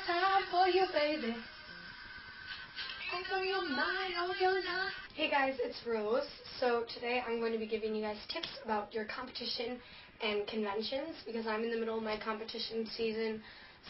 time for you, baby. Open your mind, open your mind. Hey guys, it's Rose. So today I'm going to be giving you guys tips about your competition and conventions because I'm in the middle of my competition season.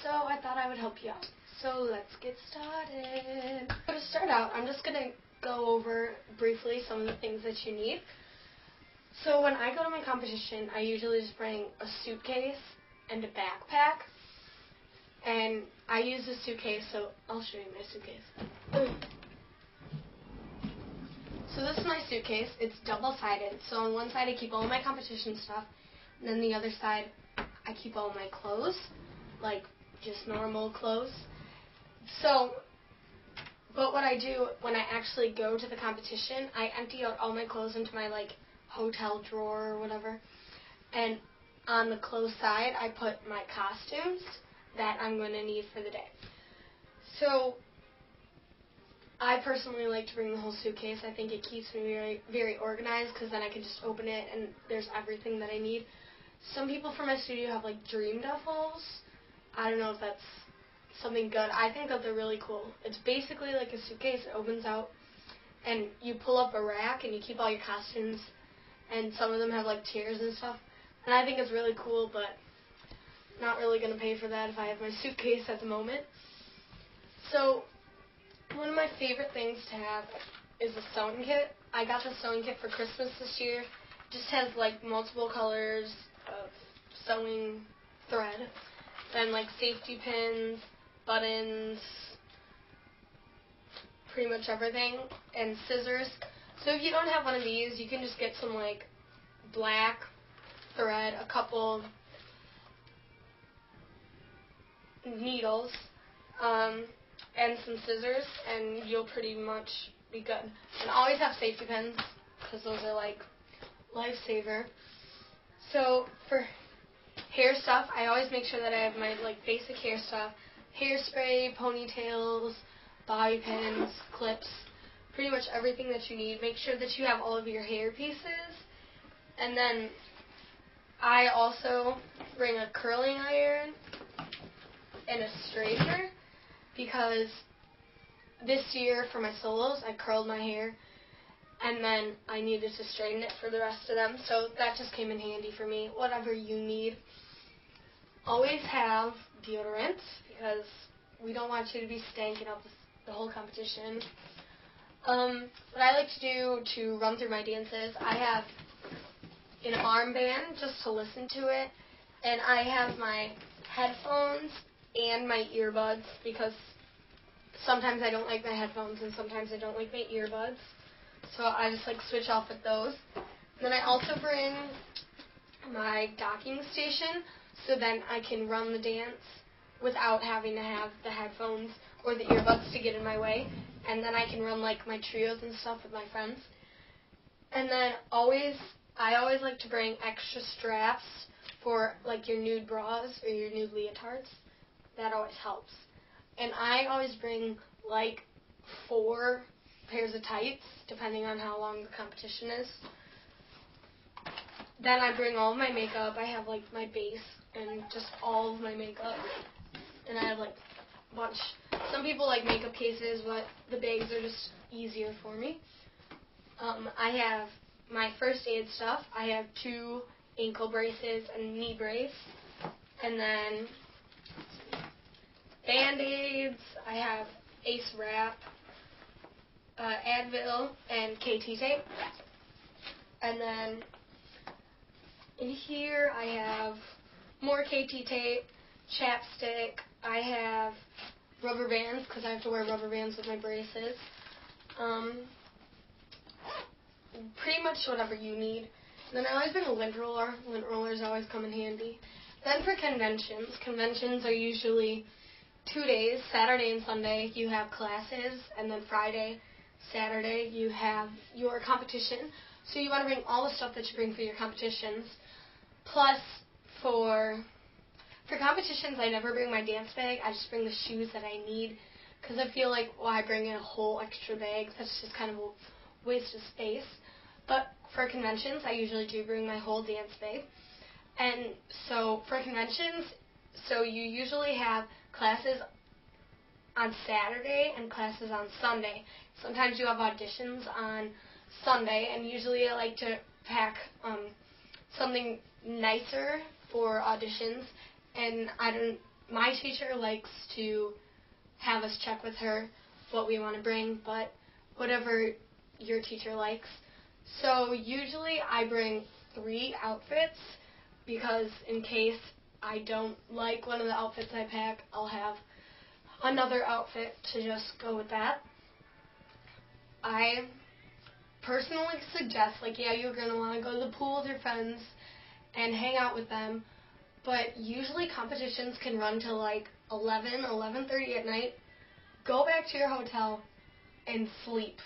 So I thought I would help you out. So let's get started. So to start out, I'm just going to go over briefly some of the things that you need. So when I go to my competition, I usually just bring a suitcase and a backpack. And I use a suitcase, so I'll show you my suitcase. So this is my suitcase. It's double-sided. So on one side I keep all my competition stuff, and then the other side I keep all my clothes, like just normal clothes. So, but what I do when I actually go to the competition, I empty out all my clothes into my hotel drawer or whatever, and on the clothes side I put my costumes that I'm going to need for the day. So I personally like to bring the whole suitcase. I think it keeps me very, very organized because then I can just open it and there's everything that I need. Some people from my studio have dream duffels. I don't know if that's something good. I think that they're really cool. It's basically like a suitcase. It opens out and you pull up a rack and you keep all your costumes, and some of them have tiers and stuff. And I think it's really cool, but not really going to pay for that if I have my suitcase at the moment. So one of my favorite things to have is a sewing kit. I got the sewing kit for Christmas this year. It just has multiple colors of sewing thread, then safety pins, buttons, pretty much everything, and scissors. So if you don't have one of these, you can just get some black thread, a couple needles, and some scissors, and you'll pretty much be good. And always have safety pins because those are lifesaver. So for hair stuff, I always make sure that I have my basic hair stuff: hairspray, ponytails, bobby pins, clips, pretty much everything that you need. Make sure that you have all of your hair pieces. And then I also bring a curling iron and a straightener because this year for my solos I curled my hair and then I needed to straighten it for the rest of them, so that just came in handy for me. Whatever you need. Always have deodorant because we don't want you to be stanking up the whole competition. What I like to do to run through my dances, I have an armband just to listen to it, and I have my headphones and my earbuds because sometimes I don't like my headphones and sometimes I don't like my earbuds. So I just switch off with those. Then I also bring my docking station so then I can run the dance without having to have the headphones or the earbuds to get in my way. And then I can run my trios and stuff with my friends. And then I always like to bring extra straps for your nude bras or your nude leotards. That always helps. And I always bring 4 pairs of tights, depending on how long the competition is. Then I bring all of my makeup. I have my base and just all of my makeup. And I have a bunch. Some people like makeup cases, but the bags are just easier for me. I have my first aid stuff. I have 2 ankle braces and a knee brace. And then Band-Aids. I have Ace Wrap, Advil, and KT tape. And then in here I have more KT tape, chapstick. I have rubber bands because I have to wear rubber bands with my braces. Pretty much whatever you need. And then I always bring a lint roller. Lint rollers always come in handy. Then for conventions. Conventions are usually 2 days, Saturday and Sunday you have classes, and then Friday, Saturday you have your competition. So you want to bring all the stuff that you bring for your competitions. Plus for competitions I never bring my dance bag. I just bring the shoes that I need because I feel why bring in a whole extra bag? That's just kind of a waste of space. But for conventions I usually do bring my whole dance bag. And so for conventions, so you usually have classes on Saturday and classes on Sunday. Sometimes you have auditions on Sunday, and usually I like to pack something nicer for auditions. And my teacher likes to have us check with her what we want to bring, but whatever your teacher likes. So usually I bring 3 outfits, because in case I don't like one of the outfits I pack, I'll have another outfit to just go with that. I personally suggest, you're going to want to go to the pool with your friends and hang out with them, but usually competitions can run till 11:30 at night. Go back to your hotel and sleep.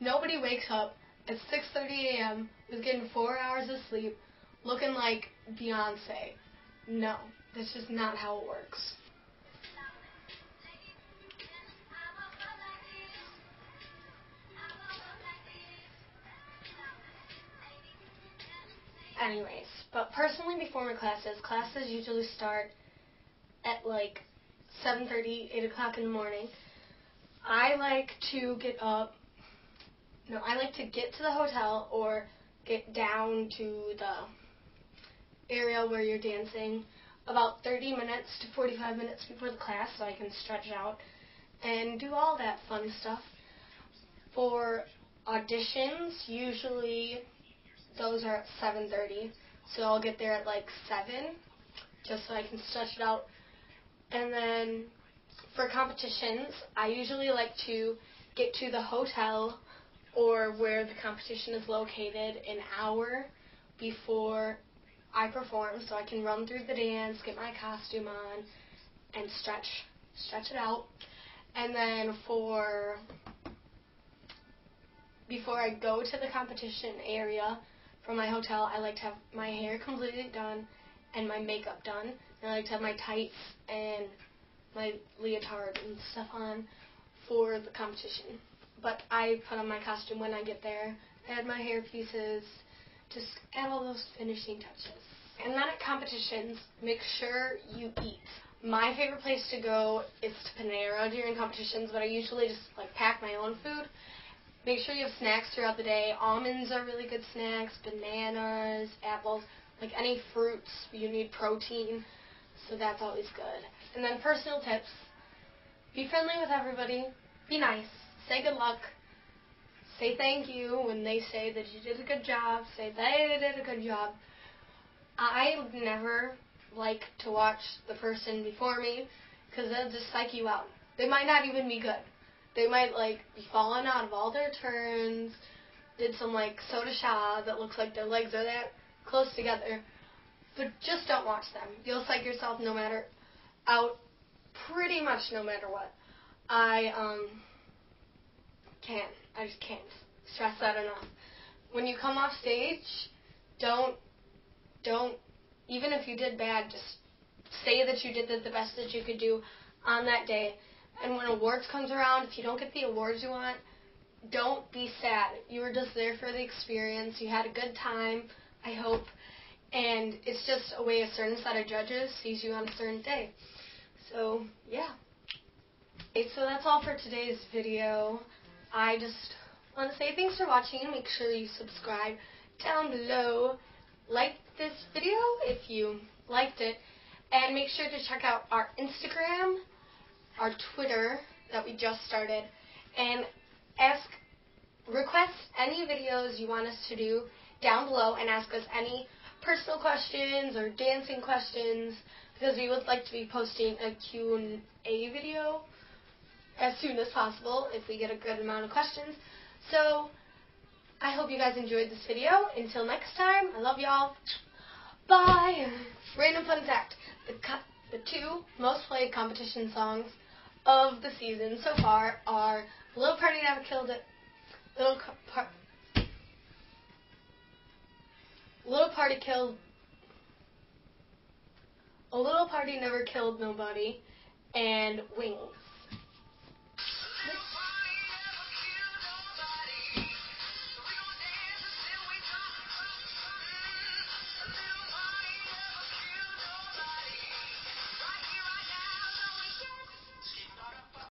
Nobody wakes up at 6:30 a.m. with getting 4 hours of sleep looking like Beyonce. No, that's just not how it works. Anyways, but personally before my classes usually start at 7:30, 8 o'clock in the morning. I like to get to the hotel or get down to the area where you're dancing about 30 minutes to 45 minutes before the class, so I can stretch out and do all that fun stuff. For auditions, usually those are at 7:30, so I'll get there at 7, just so I can stretch it out. And then for competitions, I usually like to get to the hotel or where the competition is located an hour before I perform, so I can run through the dance, get my costume on, and stretch it out. And then before I go to the competition area from my hotel, I like to have my hair completely done and my makeup done. And I like to have my tights and my leotard and stuff on for the competition. But I put on my costume when I get there, add my hair pieces, just add all those finishing touches. And then at competitions, make sure you eat. My favorite place to go is to Panera during competitions, but I usually just pack my own food. Make sure you have snacks throughout the day. Almonds are really good snacks, bananas, apples, any fruits. You need protein, so that's always good. And then personal tips. Be friendly with everybody. Be nice. Say good luck. Say thank you when they say that you did a good job. Say they did a good job. I never like to watch the person before me, because they'll just psych you out. They might not even be good. They might be falling out of all their turns, did some soda shot that looks like their legs are that close together. But just don't watch them. You'll psych yourself out pretty much no matter what. I just can't stress that enough. When you come off stage, don't, even if you did bad, just say that you did the best that you could do on that day. And when awards comes around, if you don't get the awards you want, don't be sad. You were just there for the experience. You had a good time, I hope. And it's just a way a certain set of judges sees you on a certain day. So, yeah. Okay, so that's all for today's video. I just want to say thanks for watching. Make sure you subscribe down below. Like this video if you liked it. And make sure to check out our Instagram, our Twitter that we just started, and request any videos you want us to do down below, and ask us any personal questions or dancing questions, because we would like to be posting a Q&A video as soon as possible if we get a good amount of questions. So I hope you guys enjoyed this video. Until next time, I love y'all. Bye. Random fun fact: the 2 most played competition songs of the season so far are Little Party Never Killed It, A Little Party Never Killed Nobody, and Wings.